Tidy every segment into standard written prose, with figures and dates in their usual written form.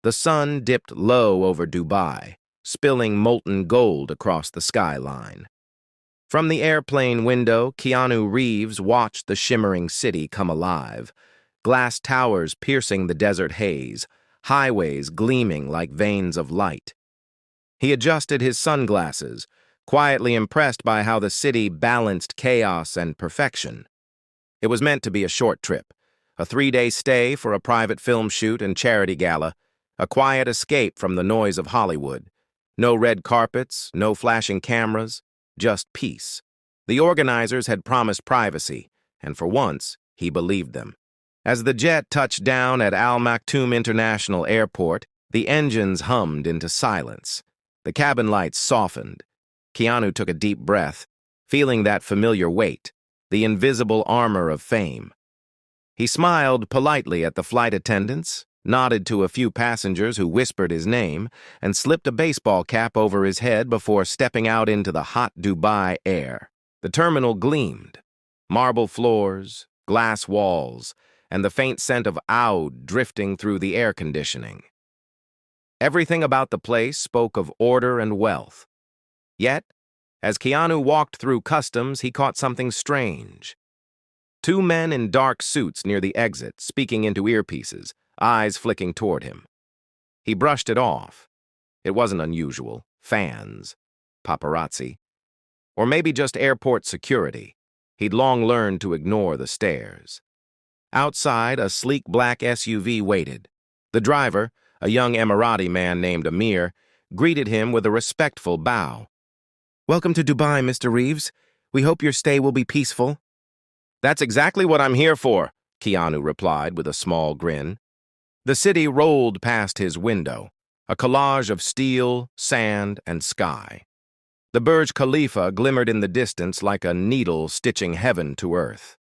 The sun dipped low over Dubai, spilling molten gold across the skyline. From the airplane window, Keanu Reeves watched the shimmering city come alive, glass towers piercing the desert haze, highways gleaming like veins of light. He adjusted his sunglasses, quietly impressed by how the city balanced chaos and perfection. It was meant to be a short trip, a 3-day stay for a private film shoot and charity gala, a quiet escape from the noise of Hollywood. No red carpets, no flashing cameras, just peace. The organizers had promised privacy, and for once, he believed them. As the jet touched down at Al Maktoum International Airport, the engines hummed into silence. The cabin lights softened. Keanu took a deep breath, feeling that familiar weight, the invisible armor of fame. He smiled politely at the flight attendants, nodded to a few passengers who whispered his name, and slipped a baseball cap over his head before stepping out into the hot Dubai air. The terminal gleamed. Marble floors, glass walls, and the faint scent of oud drifting through the air conditioning. Everything about the place spoke of order and wealth. Yet, as Keanu walked through customs, he caught something strange. 2 men in dark suits near the exit, speaking into earpieces, eyes flicking toward him. He brushed it off. It wasn't unusual. Fans. Paparazzi. Or maybe just airport security. He'd long learned to ignore the stares. Outside, a sleek black SUV waited. The driver, a young Emirati man named Amir, greeted him with a respectful bow. "Welcome to Dubai, Mr. Reeves. We hope your stay will be peaceful." "That's exactly what I'm here for," Keanu replied with a small grin. The city rolled past his window, a collage of steel, sand, and sky. The Burj Khalifa glimmered in the distance like a needle stitching heaven to earth.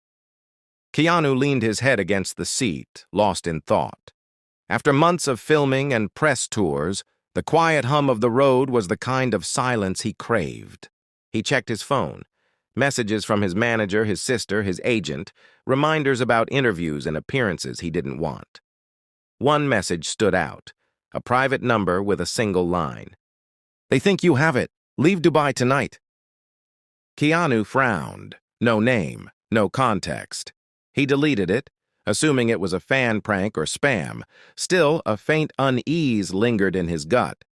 Keanu leaned his head against the seat, lost in thought. After months of filming and press tours, the quiet hum of the road was the kind of silence he craved. He checked his phone. Messages from his manager, his sister, his agent, reminders about interviews and appearances he didn't want. One message stood out, a private number with a single line. "They think you have it. Leave Dubai tonight." Keanu frowned. No name, no context. He deleted it, assuming it was a fan prank or spam. Still, a faint unease lingered in his gut.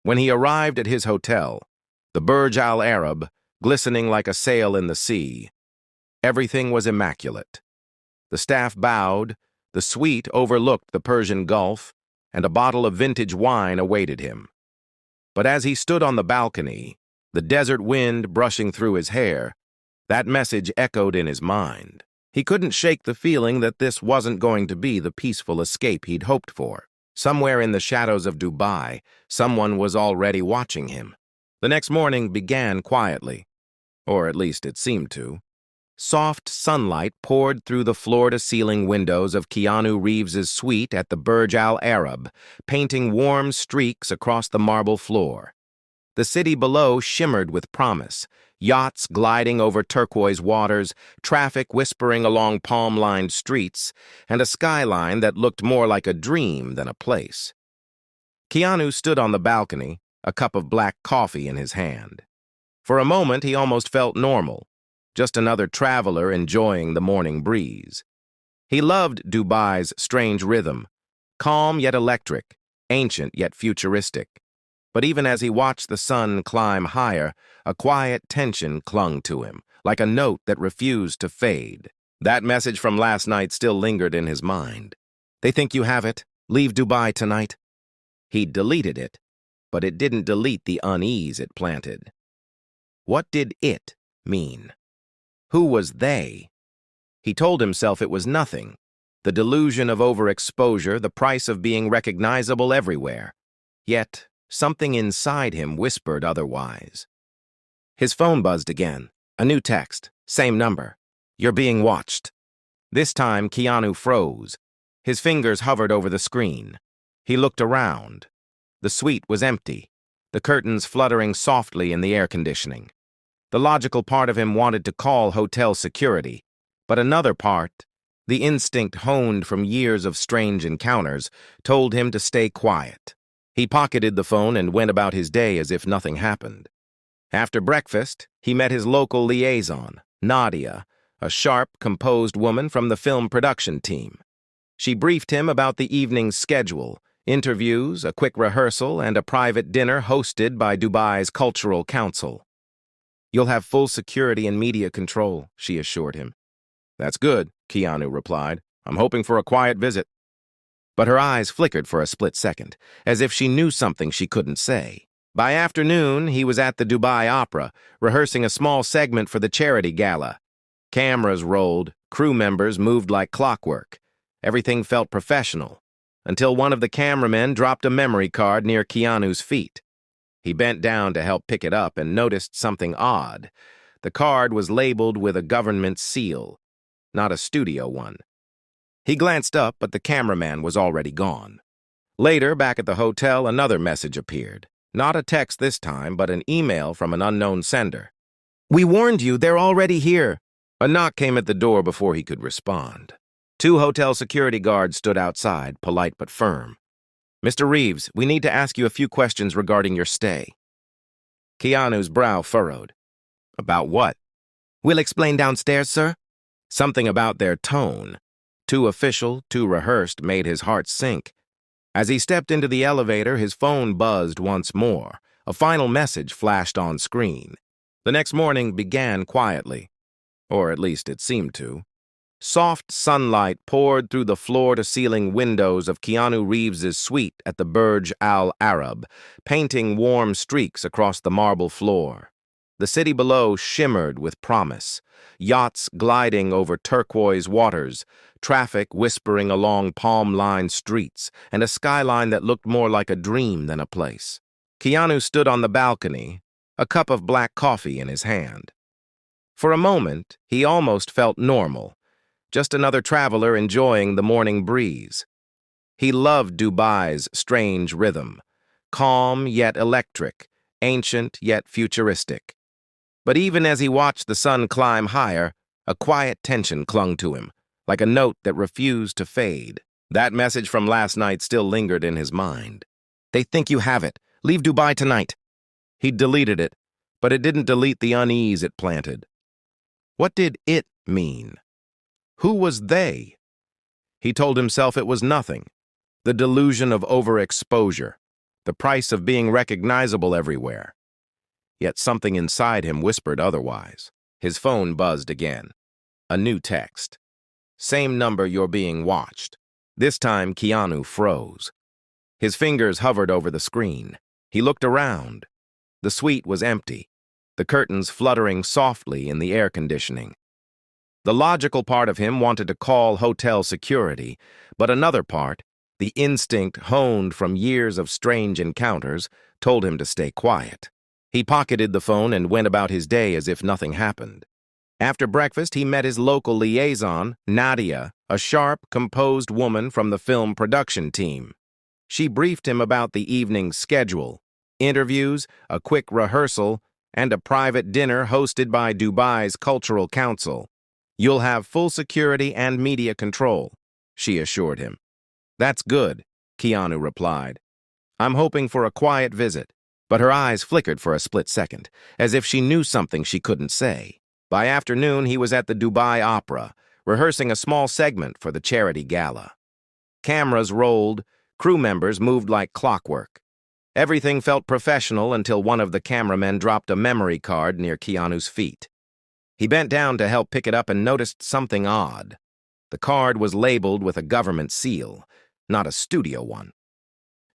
When he arrived at his hotel, the Burj Al Arab, glistening like a sail in the sea, everything was immaculate. The staff bowed, the suite overlooked the Persian Gulf, and a bottle of vintage wine awaited him. But as he stood on the balcony, the desert wind brushing through his hair, that message echoed in his mind. He couldn't shake the feeling that this wasn't going to be the peaceful escape he'd hoped for. Somewhere in the shadows of Dubai, someone was already watching him. The next morning began quietly, or at least it seemed to. Soft sunlight poured through the floor-to-ceiling windows of Keanu Reeves's suite at the Burj Al Arab, painting warm streaks across the marble floor. The city below shimmered with promise, yachts gliding over turquoise waters, traffic whispering along palm-lined streets, and a skyline that looked more like a dream than a place. Keanu stood on the balcony, a cup of black coffee in his hand. For a moment, he almost felt normal. Just another traveler enjoying the morning breeze. He loved Dubai's strange rhythm, calm yet electric, ancient yet futuristic. But even as he watched the sun climb higher, a quiet tension clung to him, like a note that refused to fade. That message from last night still lingered in his mind. "They think you have it. Leave Dubai tonight." He deleted it, but it didn't delete the unease it planted. What did it mean? Who was they? He told himself it was nothing. The delusion of overexposure, the price of being recognizable everywhere. Yet, something inside him whispered otherwise. His phone buzzed again. A new text. Same number. "You're being watched." This time, Keanu froze. His fingers hovered over the screen. He looked around. The suite was empty, the curtains fluttering softly in the air conditioning. The logical part of him wanted to call hotel security, but another part, The instinct honed from years of strange encounters told him to stay quiet. He pocketed the phone and went about his day as if nothing happened. After breakfast, he met his local liaison, Nadia, a sharp, composed woman from the film production team. She briefed him about the evening's schedule, interviews, a quick rehearsal, and a private dinner hosted by Dubai's Cultural Council. "You'll have full security and media control," she assured him. "That's good," Keanu replied. "I'm hoping for a quiet visit." But her eyes flickered for a split second, as if she knew something she couldn't say. By afternoon, he was at the Dubai Opera, rehearsing a small segment for the charity gala. Cameras rolled, crew members moved like clockwork. Everything felt professional, until one of the cameramen dropped a memory card near Keanu's feet. He bent down to help pick it up and noticed something odd. The card was labeled with a government seal, not a studio one. He glanced up, but the cameraman was already gone. Later, back at the hotel, another message appeared. Not a text this time, but an email from an unknown sender. "We warned you, they're already here." A knock came at the door before he could respond. Two hotel security guards stood outside, polite but firm. "Mr. Reeves, we need to ask you a few questions regarding your stay." Keanu's brow furrowed. "About what?" "We'll explain downstairs, sir." Something about their tone, too official, too rehearsed, made his heart sink. As he stepped into the elevator, his phone buzzed once more. A final message flashed on screen. The next morning began quietly, or at least it seemed to. Soft sunlight poured through the floor-to-ceiling windows of Keanu Reeves's suite at the Burj Al Arab, painting warm streaks across the marble floor. The city below shimmered with promise, yachts gliding over turquoise waters, traffic whispering along palm-lined streets, and a skyline that looked more like a dream than a place. Keanu stood on the balcony, a cup of black coffee in his hand. For a moment, he almost felt normal, just another traveler enjoying the morning breeze. He loved Dubai's strange rhythm, calm yet electric, ancient yet futuristic. But even as he watched the sun climb higher, a quiet tension clung to him, like a note that refused to fade. That message from last night still lingered in his mind. "They think you have it. Leave Dubai tonight." He'd deleted it, but it didn't delete the unease it planted. What did it mean? Who was they? He told himself it was nothing. The delusion of overexposure, the price of being recognizable everywhere. Yet something inside him whispered otherwise. His phone buzzed again. A new text. "Same number, you're being watched." This time, Keanu froze. His fingers hovered over the screen. He looked around. The suite was empty, the curtains fluttering softly in the air conditioning. The logical part of him wanted to call hotel security, but another part, the instinct honed from years of strange encounters, told him to stay quiet. He pocketed the phone and went about his day as if nothing happened. After breakfast, he met his local liaison, Nadia, a sharp, composed woman from the film production team. She briefed him about the evening's schedule, interviews, a quick rehearsal, and a private dinner hosted by Dubai's Cultural Council. "You'll have full security and media control," she assured him. "That's good," Keanu replied. "I'm hoping for a quiet visit." But her eyes flickered for a split second, as if she knew something she couldn't say. By afternoon, he was at the Dubai Opera, rehearsing a small segment for the charity gala. Cameras rolled, crew members moved like clockwork. Everything felt professional until one of the cameramen dropped a memory card near Keanu's feet. He bent down to help pick it up and noticed something odd. The card was labeled with a government seal, not a studio one.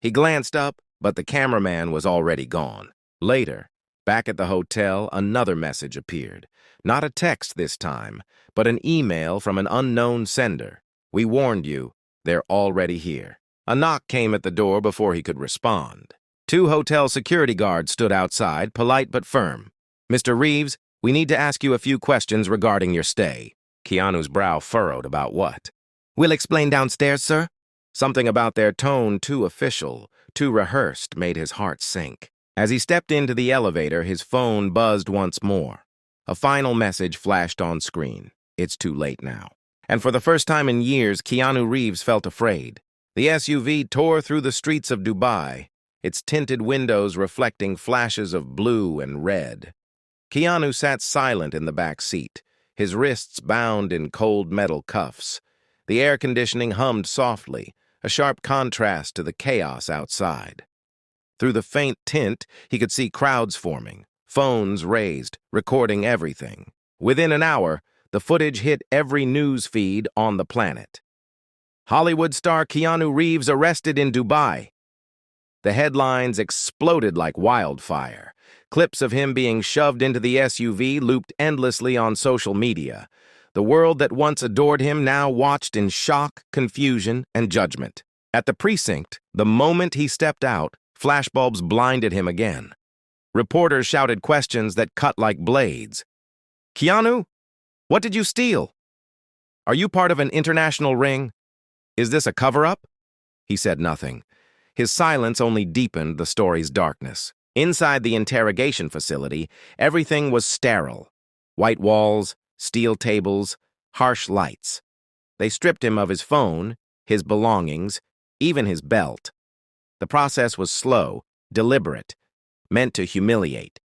He glanced up, but the cameraman was already gone. Later, back at the hotel, another message appeared. Not a text this time, but an email from an unknown sender. "We warned you, they're already here." A knock came at the door before he could respond. Two hotel security guards stood outside, polite but firm. "Mr. Reeves, we need to ask you a few questions regarding your stay." Keanu's brow furrowed. "About what?" "We'll explain downstairs, sir." Something about their tone, too official, too rehearsed, made his heart sink. As he stepped into the elevator, his phone buzzed once more. A final message flashed on screen. "It's too late now." And for the first time in years, Keanu Reeves felt afraid. The SUV tore through the streets of Dubai, its tinted windows reflecting flashes of blue and red. Keanu sat silent in the back seat, his wrists bound in cold metal cuffs. The air conditioning hummed softly, a sharp contrast to the chaos outside. Through the faint tint, he could see crowds forming, phones raised, recording everything. Within an hour, the footage hit every news feed on the planet. Hollywood star Keanu Reeves arrested in Dubai. The headlines exploded like wildfire. Clips of him being shoved into the SUV looped endlessly on social media. The world that once adored him now watched in shock, confusion, and judgment. At the precinct, the moment he stepped out, flashbulbs blinded him again. Reporters shouted questions that cut like blades. "Keanu, what did you steal? Are you part of an international ring? Is this a cover-up?" He said nothing. His silence only deepened the story's darkness. Inside the interrogation facility, everything was sterile. White walls, steel tables, harsh lights. They stripped him of his phone, his belongings, even his belt. The process was slow, deliberate, meant to humiliate.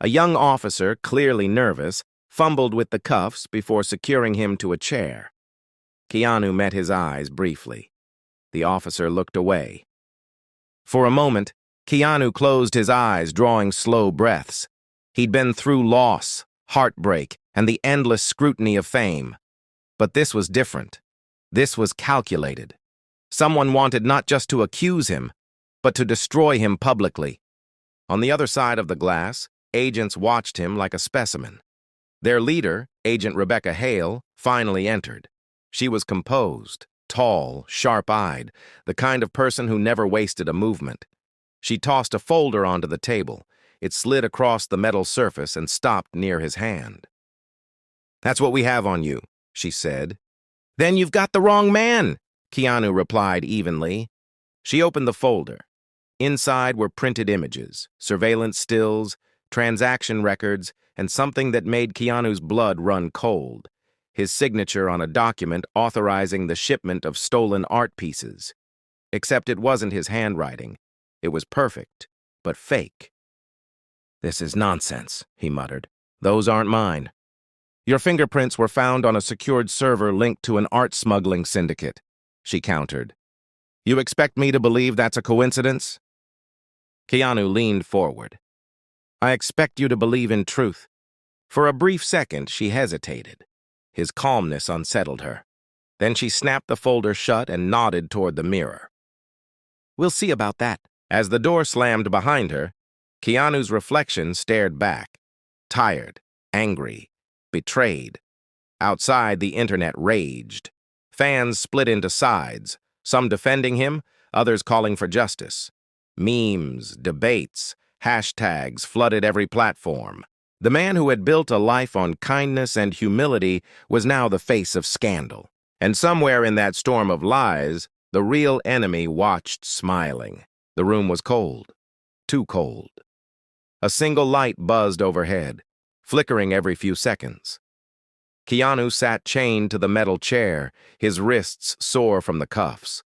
A young officer, clearly nervous, fumbled with the cuffs before securing him to a chair. Keanu met his eyes briefly. The officer looked away. For a moment, Keanu closed his eyes, drawing slow breaths. He'd been through loss, heartbreak, and the endless scrutiny of fame. But this was different. This was calculated. Someone wanted not just to accuse him, but to destroy him publicly. On the other side of the glass, agents watched him like a specimen. Their leader, Agent Rebecca Hale, finally entered. She was composed, tall, sharp-eyed, the kind of person who never wasted a movement. She tossed a folder onto the table. It slid across the metal surface and stopped near his hand. "That's what we have on you," she said. "Then you've got the wrong man," Keanu replied evenly. She opened the folder. Inside were printed images, surveillance stills, transaction records, and something that made Keanu's blood run cold. His signature on a document authorizing the shipment of stolen art pieces. Except it wasn't his handwriting. It was perfect, but fake. "This is nonsense," he muttered. "Those aren't mine." "Your fingerprints were found on a secured server linked to an art smuggling syndicate," she countered. "You expect me to believe that's a coincidence?" Keanu leaned forward. "I expect you to believe in truth." For a brief second, she hesitated. His calmness unsettled her. Then she snapped the folder shut and nodded toward the mirror. "We'll see about that." As the door slammed behind her, Keanu's reflection stared back. Tired, angry, betrayed. Outside, the internet raged. Fans split into sides, some defending him, others calling for justice. Memes, debates, hashtags flooded every platform. The man who had built a life on kindness and humility was now the face of scandal. And somewhere in that storm of lies, the real enemy watched smiling. The room was cold, too cold. A single light buzzed overhead, flickering every few seconds. Keanu sat chained to the metal chair, his wrists sore from the cuffs.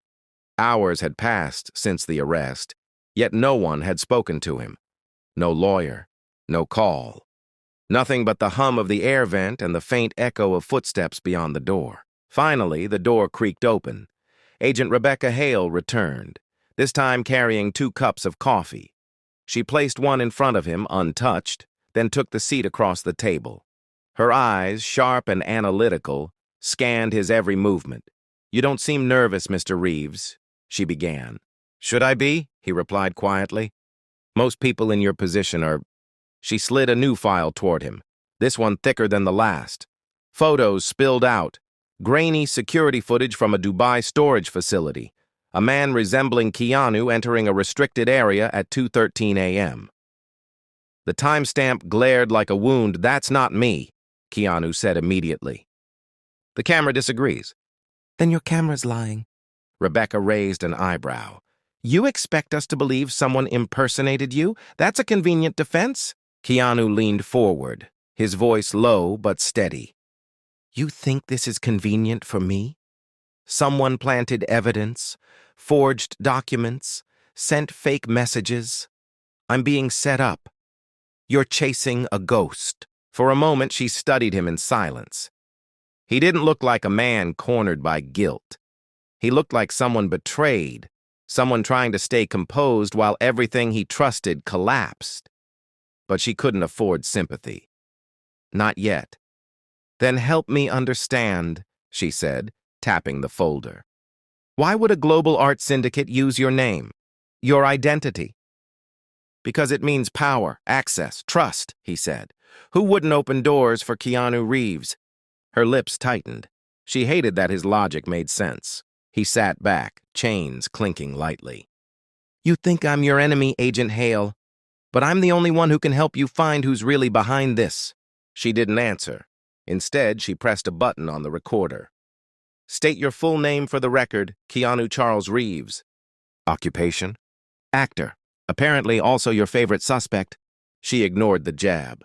Hours had passed since the arrest, yet no one had spoken to him. No lawyer, no call. Nothing but the hum of the air vent and the faint echo of footsteps beyond the door. Finally, the door creaked open. Agent Rebecca Hale returned, this time carrying 2 cups of coffee. She placed one in front of him, untouched, then took the seat across the table. Her eyes, sharp and analytical, scanned his every movement. "You don't seem nervous, Mr. Reeves," she began. "Should I be?" he replied quietly. "Most people in your position are—" She slid a new file toward him, this one thicker than the last. Photos spilled out, grainy security footage from a Dubai storage facility. A man resembling Keanu entering a restricted area at 2:13 a.m. The timestamp glared like a wound. "That's not me," Keanu said immediately. "The camera disagrees." "Then your camera's lying." Rebecca raised an eyebrow. "You expect us to believe someone impersonated you? That's a convenient defense." Keanu leaned forward, his voice low but steady. You think this is convenient for me? Someone planted evidence, forged documents, sent fake messages. I'm being set up. You're chasing a ghost. For a moment, she studied him in silence. He didn't look like a man cornered by guilt. He looked like someone betrayed, someone trying to stay composed while everything he trusted collapsed. But she couldn't afford sympathy. Not yet. Then help me understand, she said, tapping the folder. Why would a global art syndicate use your name, your identity? Because it means power, access, trust, he said. Who wouldn't open doors for Keanu Reeves? Her lips tightened. She hated that his logic made sense. He sat back, chains clinking lightly. You think I'm your enemy, Agent Hale, but I'm the only one who can help you find who's really behind this. She didn't answer. Instead, she pressed a button on the recorder. State your full name for the record, Keanu Charles Reeves. Occupation? Actor. Apparently also your favorite suspect. She ignored the jab.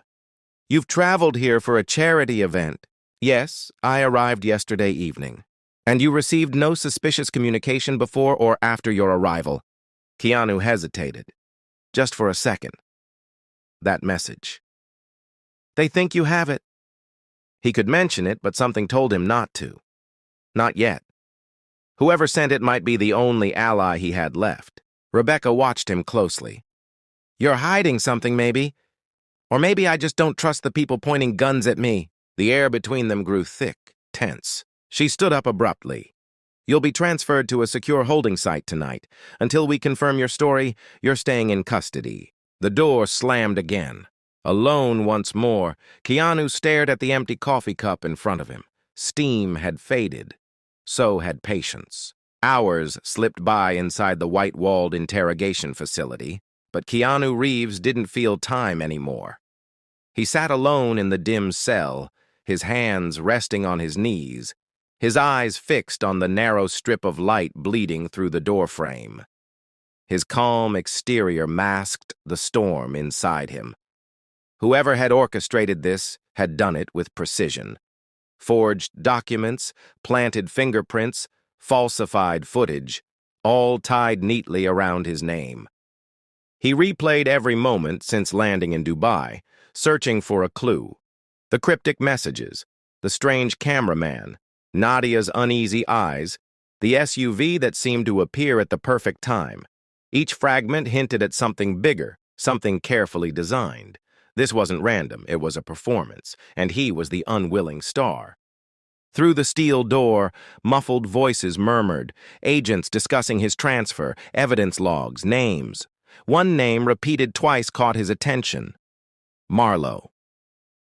You've traveled here for a charity event. Yes, I arrived yesterday evening. And you received no suspicious communication before or after your arrival. Keanu hesitated. Just for a second. That message. They think you have it. He could mention it, but something told him not to. Not yet. Whoever sent it might be the only ally he had left. Rebecca watched him closely. You're hiding something, maybe? Or maybe I just don't trust the people pointing guns at me. The air between them grew thick, tense. She stood up abruptly. You'll be transferred to a secure holding site tonight. Until we confirm your story, you're staying in custody. The door slammed again. Alone once more, Keanu stared at the empty coffee cup in front of him. Steam had faded. So had patience. Hours slipped by inside the white-walled interrogation facility, but Keanu Reeves didn't feel time anymore. He sat alone in the dim cell, his hands resting on his knees, his eyes fixed on the narrow strip of light bleeding through the doorframe. His calm exterior masked the storm inside him. Whoever had orchestrated this had done it with precision. Forged documents, planted fingerprints, falsified footage, all tied neatly around his name. He replayed every moment since landing in Dubai, searching for a clue. The cryptic messages, the strange cameraman, Nadia's uneasy eyes, the SUV that seemed to appear at the perfect time. Each fragment hinted at something bigger, something carefully designed. This wasn't random, it was a performance, and he was the unwilling star. Through the steel door, muffled voices murmured, agents discussing his transfer, evidence logs, names. One name repeated twice caught his attention. Marlowe.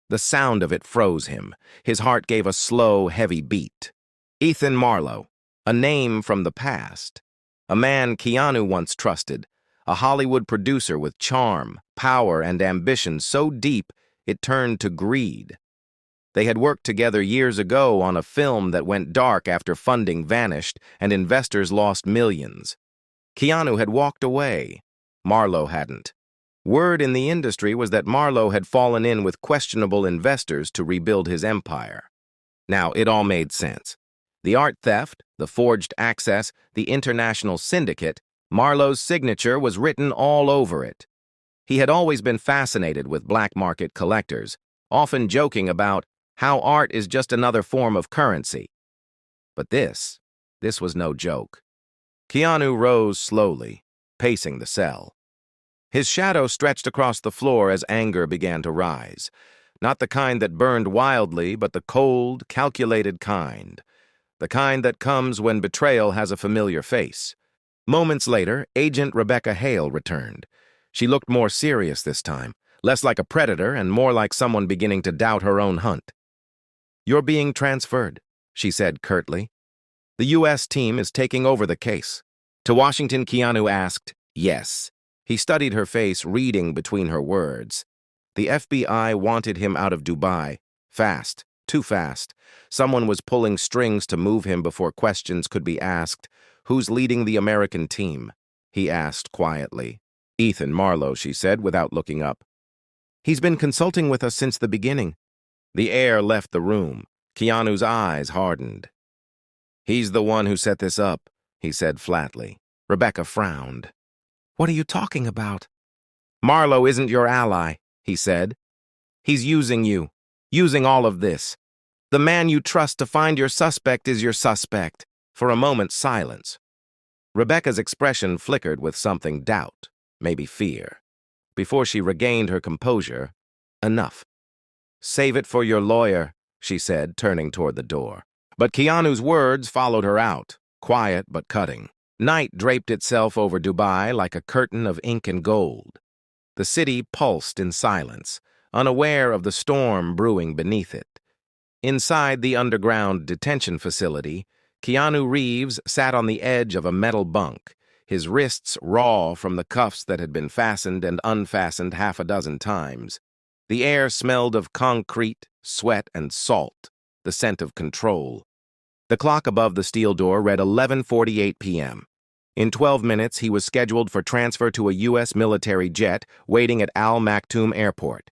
The sound of it froze him. His heart gave a slow, heavy beat. Ethan Marlowe, a name from the past. A man Keanu once trusted, a Hollywood producer with charm, power, and ambition so deep it turned to greed. They had worked together years ago on a film that went dark after funding vanished and investors lost millions. Keanu had walked away. Marlowe hadn't. Word in the industry was that Marlowe had fallen in with questionable investors to rebuild his empire. Now, it all made sense. The art theft, the forged access, the international syndicate, Marlowe's signature was written all over it. He had always been fascinated with black market collectors, often joking about how art is just another form of currency. But this was no joke. Keanu rose slowly, pacing the cell. His shadow stretched across the floor as anger began to rise. Not the kind that burned wildly, but the cold, calculated kind. The kind that comes when betrayal has a familiar face. Moments later, Agent Rebecca Hale returned. She looked more serious this time, less like a predator and more like someone beginning to doubt her own hunt. You're being transferred, she said curtly. The U.S. team is taking over the case. To Washington, Keanu asked, yes. He studied her face, reading between her words. The FBI wanted him out of Dubai. Fast. Too fast. Someone was pulling strings to move him before questions could be asked. Who's leading the American team? He asked quietly. Ethan Marlowe, she said, without looking up. He's been consulting with us since the beginning. The air left the room. Keanu's eyes hardened. "He's the one who set this up," he said flatly. Rebecca frowned. "What are you talking about?" "Marlowe isn't your ally," he said. "He's using you, using all of this. The man you trust to find your suspect is your suspect." For a moment, silence. Rebecca's expression flickered with something doubt, maybe fear. Before she regained her composure, "Enough. Save it for your lawyer," she said, turning toward the door. But Keanu's words followed her out, quiet but cutting. Night draped itself over Dubai like a curtain of ink and gold. The city pulsed in silence, unaware of the storm brewing beneath it. Inside the underground detention facility, Keanu Reeves sat on the edge of a metal bunk, his wrists raw from the cuffs that had been fastened and unfastened half a dozen times. The air smelled of concrete, sweat, and salt, the scent of control. The clock above the steel door read 11:48 p.m. In 12 minutes, he was scheduled for transfer to a U.S. military jet waiting at Al Maktoum Airport.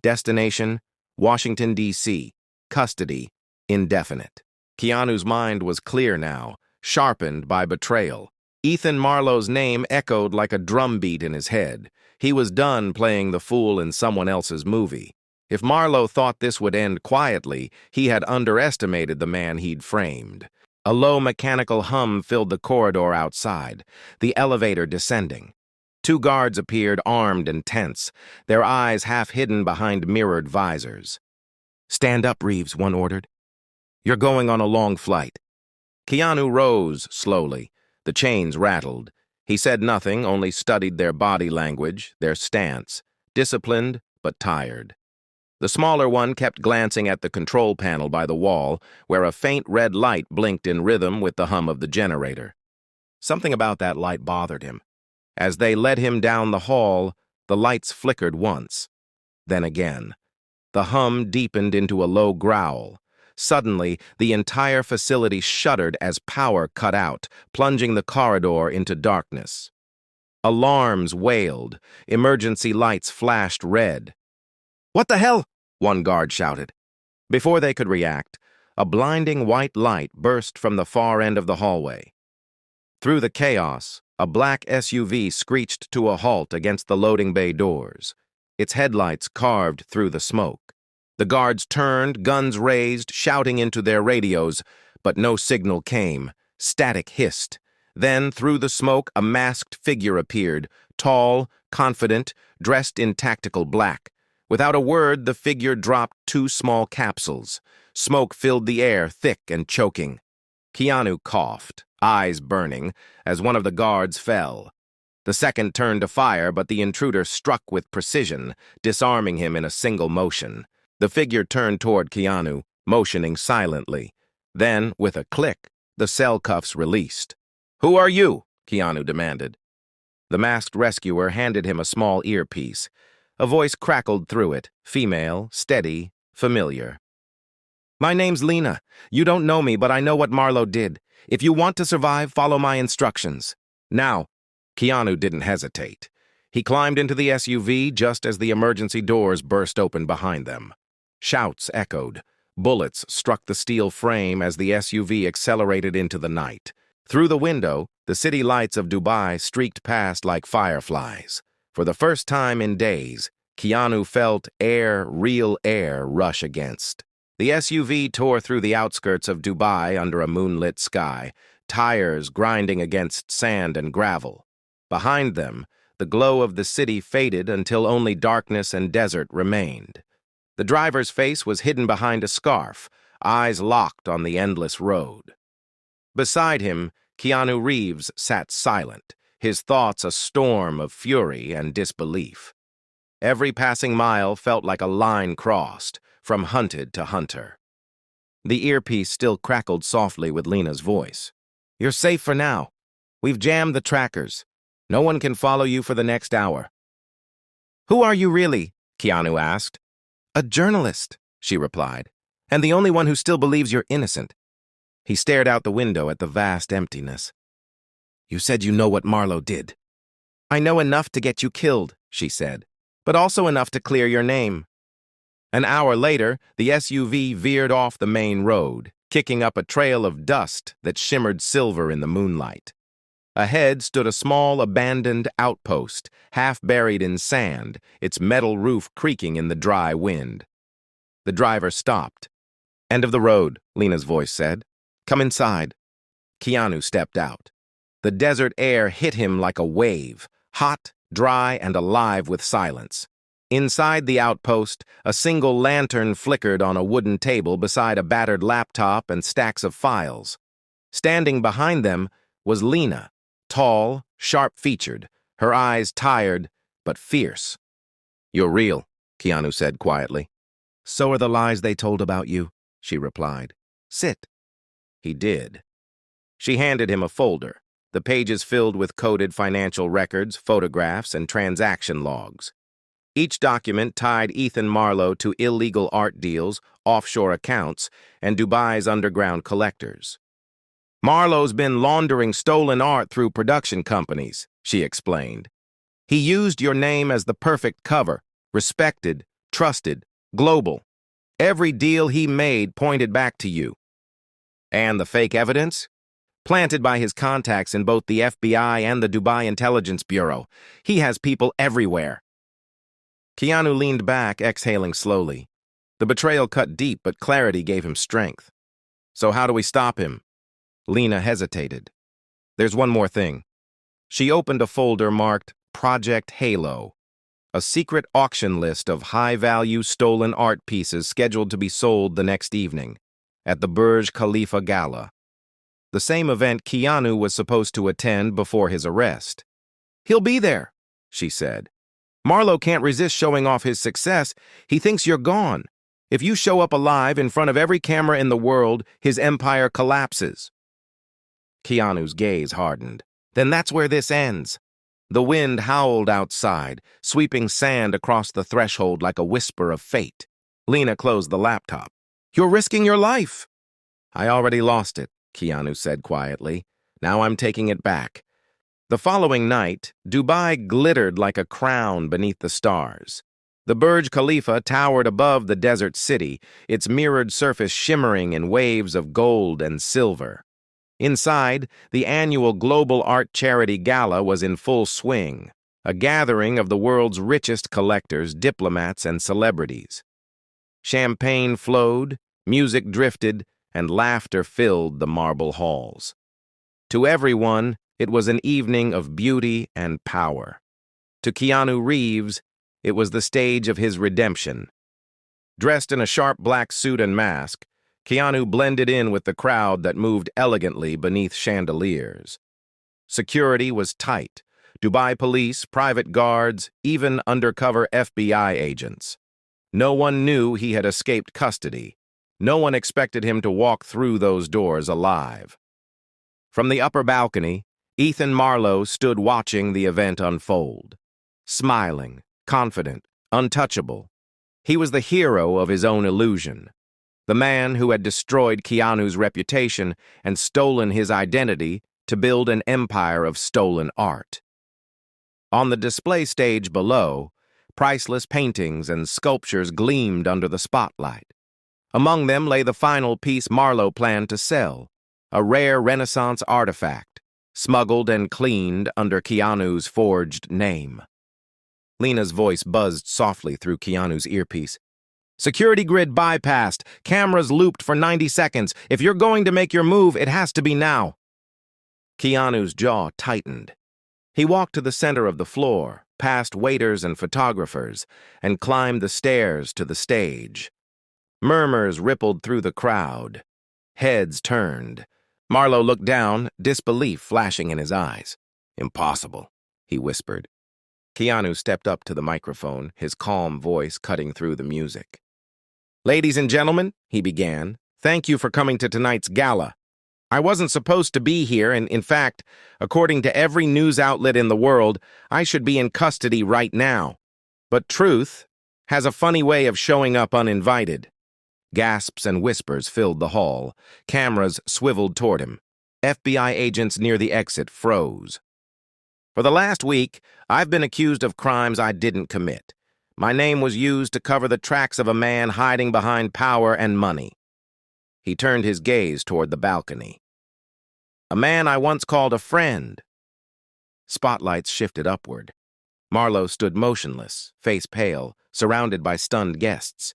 Destination, Washington, D.C. Custody, indefinite. Keanu's mind was clear now, sharpened by betrayal. Ethan Marlowe's name echoed like a drumbeat in his head. He was done playing the fool in someone else's movie. If Marlowe thought this would end quietly, he had underestimated the man he'd framed. A low mechanical hum filled the corridor outside, the elevator descending. Two guards appeared, armed and tense, their eyes half hidden behind mirrored visors. "Stand up, Reeves," one ordered. "You're going on a long flight." Keanu rose slowly. The chains rattled. He said nothing, only studied their body language, their stance, disciplined but tired. The smaller one kept glancing at the control panel by the wall, where a faint red light blinked in rhythm with the hum of the generator. Something about that light bothered him. As they led him down the hall, the lights flickered once. Then again. The hum deepened into a low growl. Suddenly, the entire facility shuddered as power cut out, plunging the corridor into darkness. Alarms wailed. Emergency lights flashed red. "What the hell?" one guard shouted. Before they could react, a blinding white light burst from the far end of the hallway. Through the chaos, a black SUV screeched to a halt against the loading bay doors, its headlights carved through the smoke. The guards turned, guns raised, shouting into their radios, but no signal came. Static hissed. Then, through the smoke, a masked figure appeared, tall, confident, dressed in tactical black. Without a word, the figure dropped 2 small capsules. Smoke filled the air, thick and choking. Keanu coughed, eyes burning, as one of the guards fell. The second turned to fire, but the intruder struck with precision, disarming him in a single motion. The figure turned toward Keanu, motioning silently. Then, with a click, the cell cuffs released. "Who are you?" Keanu demanded. The masked rescuer handed him a small earpiece. A voice crackled through it, female, steady, familiar. "My name's Lena. You don't know me, but I know what Marlowe did. If you want to survive, follow my instructions. Now." Keanu didn't hesitate. He climbed into the SUV just as the emergency doors burst open behind them. Shouts echoed. Bullets struck the steel frame as the SUV accelerated into the night. Through the window, the city lights of Dubai streaked past like fireflies. For the first time in days, Keanu felt real air, rush against. The SUV tore through the outskirts of Dubai under a moonlit sky, tires grinding against sand and gravel. Behind them, the glow of the city faded until only darkness and desert remained. The driver's face was hidden behind a scarf, eyes locked on the endless road. Beside him, Keanu Reeves sat silent, his thoughts a storm of fury and disbelief. Every passing mile felt like a line crossed, from hunted to hunter. The earpiece still crackled softly with Lena's voice. "You're safe for now. We've jammed the trackers. No one can follow you for the next hour." "Who are you really?" Keanu asked. "A journalist," she replied, "and the only one who still believes you're innocent." He stared out the window at the vast emptiness. "You said you know what Marlowe did." "I know enough to get you killed," she said, "but also enough to clear your name." An hour later, the SUV veered off the main road, kicking up a trail of dust that shimmered silver in the moonlight. Ahead stood a small, abandoned outpost, half buried in sand, its metal roof creaking in the dry wind. The driver stopped. "End of the road," Lena's voice said. "Come inside." Keanu stepped out. The desert air hit him like a wave, hot, dry, and alive with silence. Inside the outpost, a single lantern flickered on a wooden table beside a battered laptop and stacks of files. Standing behind them was Lena, tall, sharp-featured, her eyes tired but fierce. "You're real," Keanu said quietly. "So are the lies they told about you," she replied. "Sit." He did. She handed him a folder, the pages filled with coded financial records, photographs, and transaction logs. Each document tied Ethan Marlowe to illegal art deals, offshore accounts, and Dubai's underground collectors. "Marlowe's been laundering stolen art through production companies," she explained. "He used your name as the perfect cover, respected, trusted, global. Every deal he made pointed back to you." "And the fake evidence?" "Planted by his contacts in both the FBI and the Dubai Intelligence Bureau. He has people everywhere." Keanu leaned back, exhaling slowly. The betrayal cut deep, but clarity gave him strength. "So how do we stop him?" Lena hesitated. "There's one more thing." She opened a folder marked Project Halo, a secret auction list of high-value stolen art pieces scheduled to be sold the next evening at the Burj Khalifa Gala, the same event Keanu was supposed to attend before his arrest. "He'll be there," she said. "Marlowe can't resist showing off his success. He thinks you're gone. If you show up alive in front of every camera in the world, his empire collapses." Keanu's gaze hardened. "Then that's where this ends." The wind howled outside, sweeping sand across the threshold like a whisper of fate. Lena closed the laptop. "You're risking your life." "I already lost it," Keanu said quietly. "Now I'm taking it back." The following night, Dubai glittered like a crown beneath the stars. The Burj Khalifa towered above the desert city, its mirrored surface shimmering in waves of gold and silver. Inside, the annual Global Art Charity Gala was in full swing, a gathering of the world's richest collectors, diplomats, and celebrities. Champagne flowed, music drifted, and laughter filled the marble halls. To everyone, it was an evening of beauty and power. To Keanu Reeves, it was the stage of his redemption. Dressed in a sharp black suit and mask, Keanu blended in with the crowd that moved elegantly beneath chandeliers. Security was tight. Dubai police, private guards, even undercover FBI agents. No one knew he had escaped custody. No one expected him to walk through those doors alive. From the upper balcony, Ethan Marlowe stood watching the event unfold. Smiling, confident, untouchable. He was the hero of his own illusion. The man who had destroyed Keanu's reputation and stolen his identity to build an empire of stolen art. On the display stage below, priceless paintings and sculptures gleamed under the spotlight. Among them lay the final piece Marlowe planned to sell, a rare Renaissance artifact, smuggled and cleaned under Keanu's forged name. Lena's voice buzzed softly through Keanu's earpiece. "Security grid bypassed. Cameras looped for 90 seconds. If you're going to make your move, it has to be now." Keanu's jaw tightened. He walked to the center of the floor, past waiters and photographers, and climbed the stairs to the stage. Murmurs rippled through the crowd. Heads turned. Marlowe looked down, disbelief flashing in his eyes. "Impossible," he whispered. Keanu stepped up to the microphone, his calm voice cutting through the music. "Ladies and gentlemen," he began, "thank you for coming to tonight's gala. I wasn't supposed to be here, and in fact, according to every news outlet in the world, I should be in custody right now. But truth has a funny way of showing up uninvited." Gasps and whispers filled the hall. Cameras swiveled toward him. FBI agents near the exit froze. "For the last week, I've been accused of crimes I didn't commit. My name was used to cover the tracks of a man hiding behind power and money. He turned his gaze toward the balcony. A man I once called a friend. Spotlights shifted upward. Marlowe stood motionless, face pale, surrounded by stunned guests.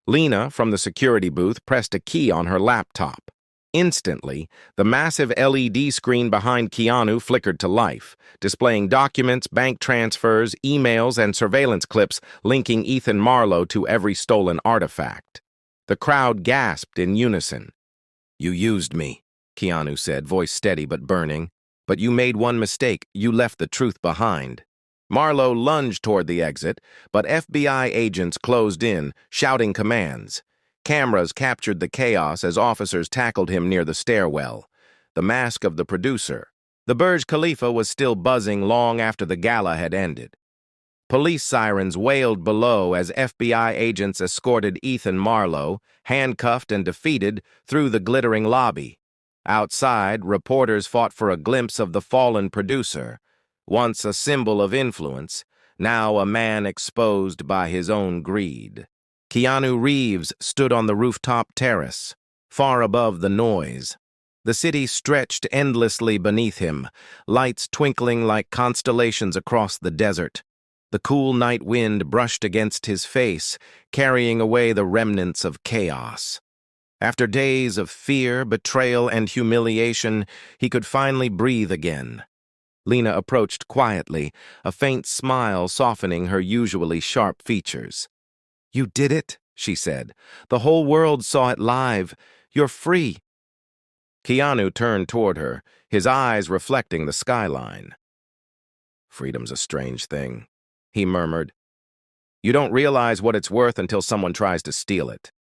Lena, from the security booth, pressed a key on her laptop. Instantly, the massive LED screen behind Keanu flickered to life, displaying documents, bank transfers, emails, and surveillance clips linking Ethan Marlowe to every stolen artifact. The crowd gasped in unison. "You used me," Keanu said, voice steady but burning. "But you made one mistake. You left the truth behind." Marlowe lunged toward the exit, but FBI agents closed in, shouting commands. Cameras captured the chaos as officers tackled him near the stairwell. The mask of the producer. The Burj Khalifa was still buzzing long after the gala had ended. Police sirens wailed below as FBI agents escorted Ethan Marlowe, handcuffed and defeated, through the glittering lobby. Outside, reporters fought for a glimpse of the fallen producer, once a symbol of influence, now a man exposed by his own greed. Keanu Reeves stood on the rooftop terrace, far above the noise. The city stretched endlessly beneath him, lights twinkling like constellations across the desert. The cool night wind brushed against his face, carrying away the remnants of chaos. After days of fear, betrayal, and humiliation, he could finally breathe again. Lena approached quietly, a faint smile softening her usually sharp features. "You did it," she said. "The whole world saw it live. You're free." Keanu turned toward her, his eyes reflecting the skyline. "Freedom's a strange thing," he murmured. "You don't realize what it's worth until someone tries to steal it."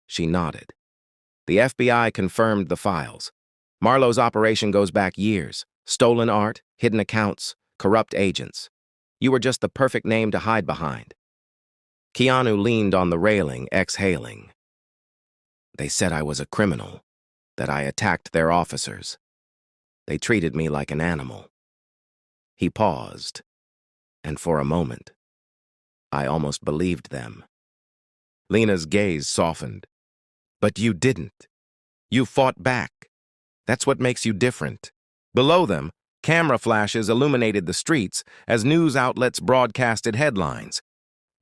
She nodded. The FBI confirmed the files. Marlowe's operation goes back years. Stolen art, hidden accounts, corrupt agents. You were just the perfect name to hide behind. Keanu leaned on the railing, exhaling. "They said I was a criminal, that I attacked their officers. They treated me like an animal." He paused, and for a moment, I almost believed them. Lena's gaze softened. "But you didn't. You fought back. That's what makes you different." Below them, camera flashes illuminated the streets as news outlets broadcasted headlines.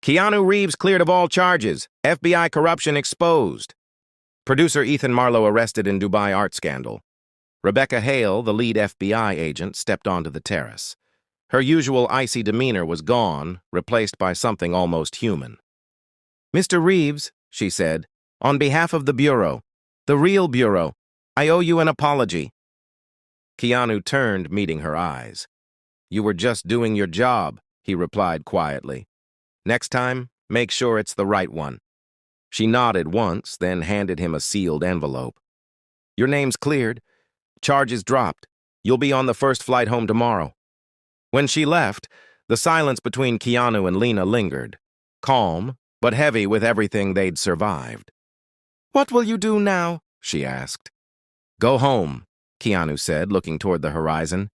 "Keanu Reeves cleared of all charges. FBI corruption exposed." Producer Ethan Marlowe arrested in Dubai art scandal. Rebecca Hale, the lead FBI agent, stepped onto the terrace. Her usual icy demeanor was gone, replaced by something almost human. "Mr. Reeves," she said, "on behalf of the Bureau, the real Bureau, I owe you an apology." Keanu turned, meeting her eyes. "You were just doing your job," he replied quietly. "Next time, make sure it's the right one." She nodded once, then handed him a sealed envelope. "Your name's cleared. Charges dropped. You'll be on the first flight home tomorrow." When she left, the silence between Keanu and Lena lingered, calm, but heavy with everything they'd survived. "What will you do now?" she asked. "Go home," Keanu said, looking toward the horizon.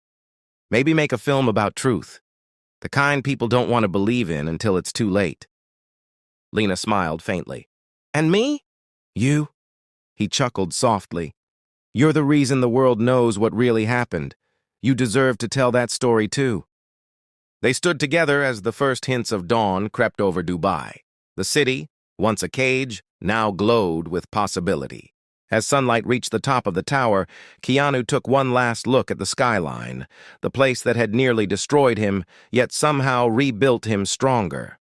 "Maybe make a film about truth. The kind people don't want to believe in until it's too late." Lena smiled faintly. "And me?" "You?" He chuckled softly. "You're the reason the world knows what really happened. You deserve to tell that story too." They stood together as the first hints of dawn crept over Dubai. The city, once a cage, now glowed with possibility. As sunlight reached the top of the tower, Keanu took one last look at the skyline, the place that had nearly destroyed him, yet somehow rebuilt him stronger.